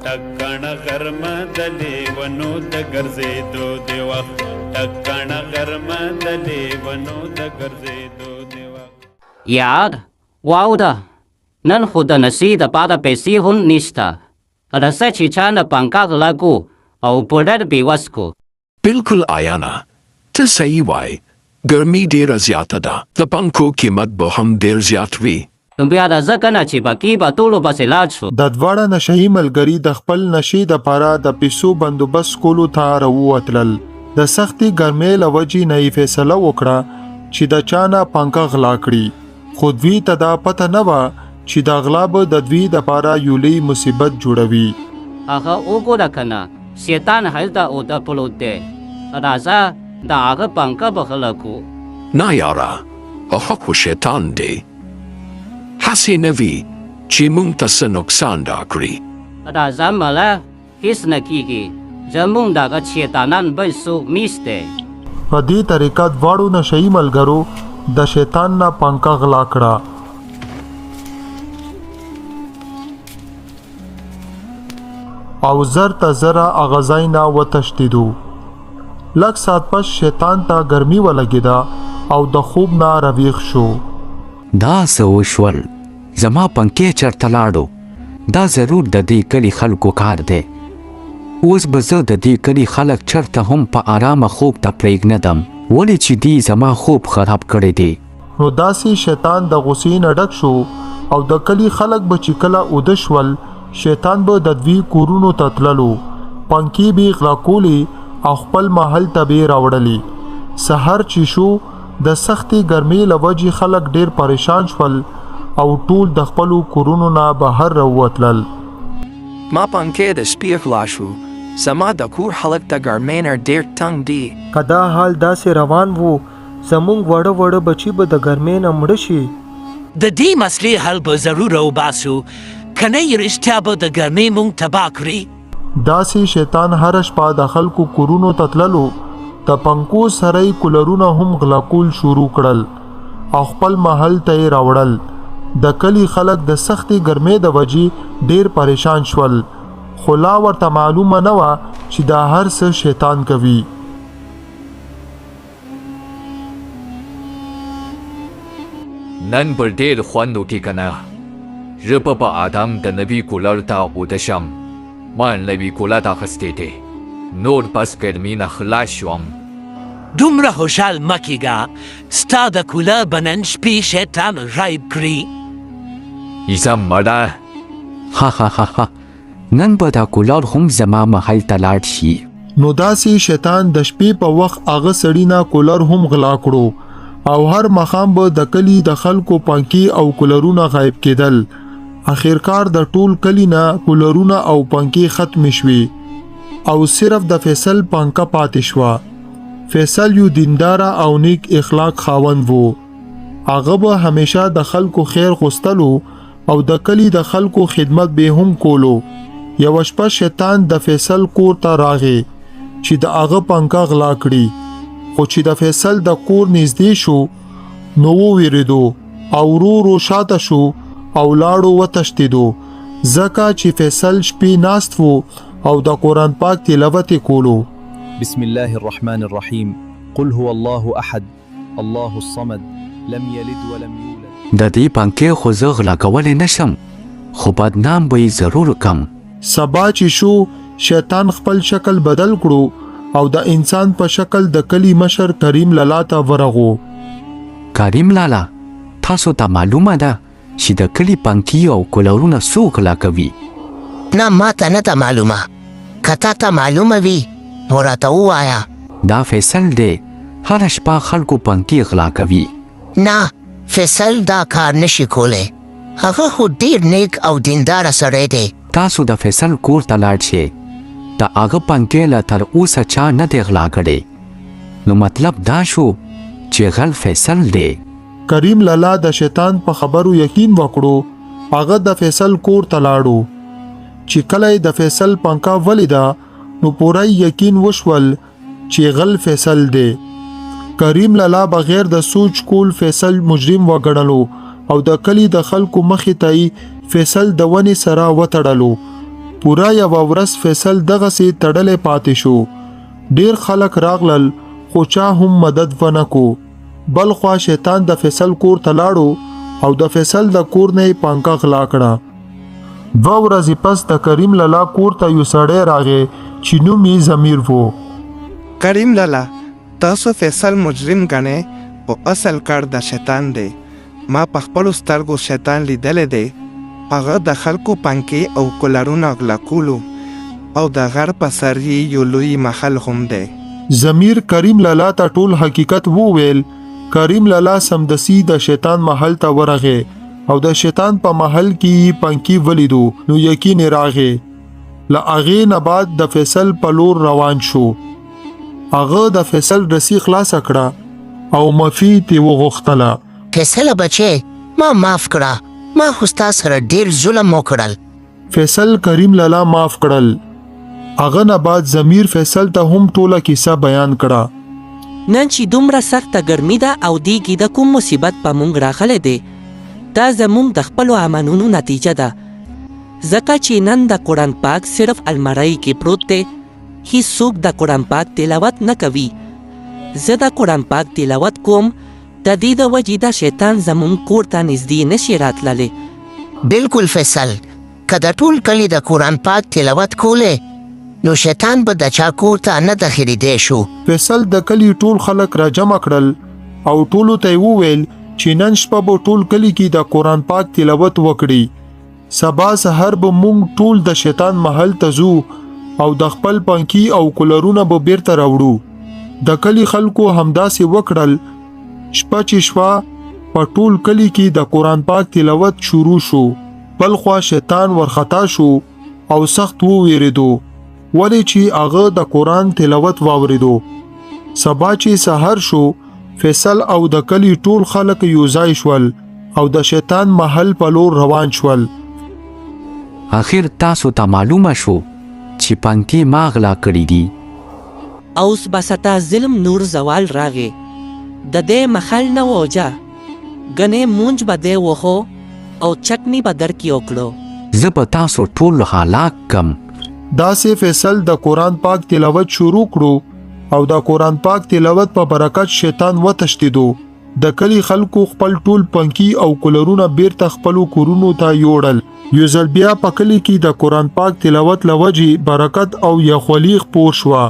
ټکڼه غرمه د لیونو د ګرځېدو دی وخت ټکڼه غرمه د لیونو د ګرځېدو دی وخت. یار واوره نن خو د نسي دپاره پیسې هم نشته. رسه چې چا نه پنکه غلا کو او پوډر بېوس کو. بالکل آیانا ته صحیح وای. ګرمي ډېره زیاته ده. د پنکو قیمت به هم ډېر زیات وي. نو بیا راځه که نه چې باقي به ټولو پسې لاړ شو. د دواړه نشهي ملګري د خپل نشې دپاره د پیسو بندوبست کولو ته راووتلل. د سختې ګرمۍ له وجې نه یې فیصله وکړه چې د چا نه پنکه غلا کړي. خو دوی ته دا پته نه وه چې د غلا به د دوی دپاره یو لوی مصیبت جوړوي. هغه وګوره که نه شیطان هلته اوده پروت دی. راځه د هغه پنکه به غلا کړو. نه یاره هغه خو شیطان دی. هسې نه وي چې موږ ته څه نقصان راکړي. راځه مله هېڅ نه کېږي. زموږ دغه شیطانان بل څوک نشته. په دې طریقه دواړو نشهي ملګرو د شیطان نه پنکه غلا کړه. او زر ته زره هغه ځای نه وتښتېدو. لږ ساعت پس شیطان ته ګرمي ولګېده او د خوب نه راویښ شو. دا څه وشول؟ زما پنکې چېرته لاړو؟ دا ضرور د دې کلي خلکو کار دی. اوس به زه د دې کلي خلک چېرته هم په ارامه خوب ته پرېږدم ولې چې دې زما خوب خراب کړی دی. نو داسې شیطان د غصې نه ډک شو او د کلي خلک به چې کله اوده شول شیطان به د دوی کورونو ته تللو. پنکې به یې غلا کولې او خپل محل ته به یې راوړلې. سحر چې شو د سختې ګرمۍ له وجې خلک ډېر پریشان شول او ټول د خپلو کورونو نه بهر راووتلل. ما پنکې د شپې غلا شو. زما د کور خلک د ګرمۍ نه ډېر تنګ دي. که دا حال داسې روان و زموږ وړه وړه بچي به د ګرمۍ نه مړه شي. د دې مسلې حل به ضرور وباسو که نه یې رښتیا به د ګرمۍ موږ تباه کړي. داسې شیطان هره شپه د خلکو کورونو ته تللو. د پنکو سره یې کولرونه هم غلا کول شروع کړل او خپل محل ته یې راوړل. د کلي خلک د سختې ګرمۍ د وجې ډېر پریشان شول خو لا ورته معلومه نه وه چې دا هر څه شیطان کوي. نن به ډېر خوند وکړي که نه. زه به په ادم د نوي کولر ته اوده شم. ما نوي کولر اخیستی دی. نور بس ګرمۍ نه خلاص شوم. دومره خوشحال مه کېږه. ستا د کولر به نن شپې شیطان غایب کړي. ایزه مړه ها ها ها ها نن به دا کولر هم زما محل ته لاړ شي. نو داسې شیطان د شپې په وخت هغه سړي نه کولر هم غلا کړو او هر ماښام به د کلي د خلکو پنکې او کولرونه غایب کېدل. اخرکار د ټول کلي نه کولرونه او پنکې ختمې شوې او صرف د فیصل پنکه پاتې شوه. فیصل یو دینداره او نیک اخلاق خاوند وو. هغه به همیشه د خلکو خیر غوښتلو او د کلي د خلکو خدمت به هم کولو. یوه شپه شیطان د فیصل کور ته راغی چې د هغه پنکه غلا کړي. خو چې د فیصل د کور نږدې شو نو وویرېدو او ورو ورو شاته شو او لاړو وتښتېدو ځکه چې فیصل شپې ناست و او د قرآن پاک تلاوت یې کولو. بسم الله الرحمن الرحیم قل هو الله احد الله الصمد لم یلد ولم یولد. د دې پنکې خو زه غلا کولی نشم خو بدنام به یې ضرور کم. سبا چې شو شیطان خپل شکل بدل کړو او د انسان په شکل د کلي مشر کریم لالا ته ورغو. کریم لالا تاسو ته معلومه ده چې د کلي پنکې او کولرونه څوک غلا کوي؟ نه ماته نه ده معلومه. که تا ته معلومه وي نو راته ووایه. دا فیصل دی هره شپه خلکو پنکې غلا کوي. نه فیصل دا کار نشي کولی. هغه خو ډېر نیک او دینداره سړی دی. تاسو د فیصل کور ته لاړ شئ. د هغه پنکې له تر اوسه چا نه دی غلا کړی. نو مطلب دا شو چې غل فیصل دی. کریم لالا د شیطان په خبرو یقین وکړو. هغه د فیصل کور ته لاړو. چې کله د فیصل پنکه ولیده نو پوره یقین وشول چې غل فیصل دی. کریم لالا بغیر د سوچ کول فیصل مجرم وګڼلو او د کلي د خلکو مخې ته فیصل د ونې سره وتړلو. پورا یوه ورځ فیصل دغسې تړلی پاتې شو. ډیر خلک راغلل خو چا هم مدد ونه کو. بل خوا شیطان د فیصل کور ته لاړو او د فیصل د کور نه یې پانکه غلا کړه. 2 ورځې پس د کریم لالا کور ته یو سړی راغی چې نوم یې ضمیر و. کریم لالا تاسو فیصل مجرم ګڼئ خو اصل کار د شیطان دی. ما په خپلو سترګو شیطان لیدلی دی. هغه د خلکو پنکې او کولرونه غلا کولو او د غر په سر یې یو لوی محل هم دی. ضمیر کریم لالا ته ټول حقیقت وویل. کریم لالا سمدسي د شیطان محل ته ورغی او د شیطان په محل کې پنکې ولیدو نو یقین راغی. له هغې نه بعد د فیصل په لور روان شو. هغه د فیصل رسی خلاصه کړه او معافي ترې وغوښتله. فیصله بچې ما معاف کړه. ما خو ستا سره ډېر ظلم وکړل. فیصل کریم لالا معاف کړل. هغه نه بعد ضمیر فیصل ته هم ټوله کیسه بیان کړه. نن چې دومره سخته ګرمي ده او دیګې د کوم مصیبت په موږ راغلی دی دا زموږ د خپلو عملونو نتیجه ده. ځکه چې نن د قرآن پاک صرف الماری کې پروت دی هیڅوک د قرآن پاک تلاوت نه کوي. زه د قرآن پاک تلاوت کوم د دې د وجې د شیطان زموږ کور ته نږدې نشي راتللی. بالکل فیصل که د ټول کلي د قرآن پاک تلاوت کولې نو شیطان به د چا کور ته نه داخلېدی شو. فیصل د کلي ټول خلک را جمع کړل او ټولو ته یې وویل چې نن شپه به ټول کلي کې د قرآن پاک تلاوت وکړي. سبا سحر به موږ ټول د شیطان محل ته ځو او د خپل پنکي او کولرونه به بیرته راوړو. د کلي خلکو همداسې وکړل. شپه چې شوه په ټول کلي کې د قرآن پاک تلاوت شروع شو. بل خوا شیطان ورخطا شو او سخت وویریدو ولې چې هغه د قرآن تلاوت واوریدو. سبا چې سحر شو فیصل او د کلي ټول خلک یو ځای شول او د شیطان محل په لور روان شول. آخر تاسو ته معلومه شو چې پنکې ما غلا کړي دي. اوس بستا ظلم نور زوال راغی. د دې محل نه ووجه ګنې مونج به دی وخو او چکنی به درکې وکړو. زه به تاسو ټول هلاک کم. داسې فیصل د قرآن پاک تلاوت شروع کړو او د قرآن پاک تلاوت په برکت شیطان وتښتېدو. د کلي خلکو خپل ټول پنکي او کولرونه بیرته خپلو کورونو ته یوړل. یو ځل بیا په کلي کې د قرآن پاک تلاوت له وجې برکت او یخولي خپور شوه.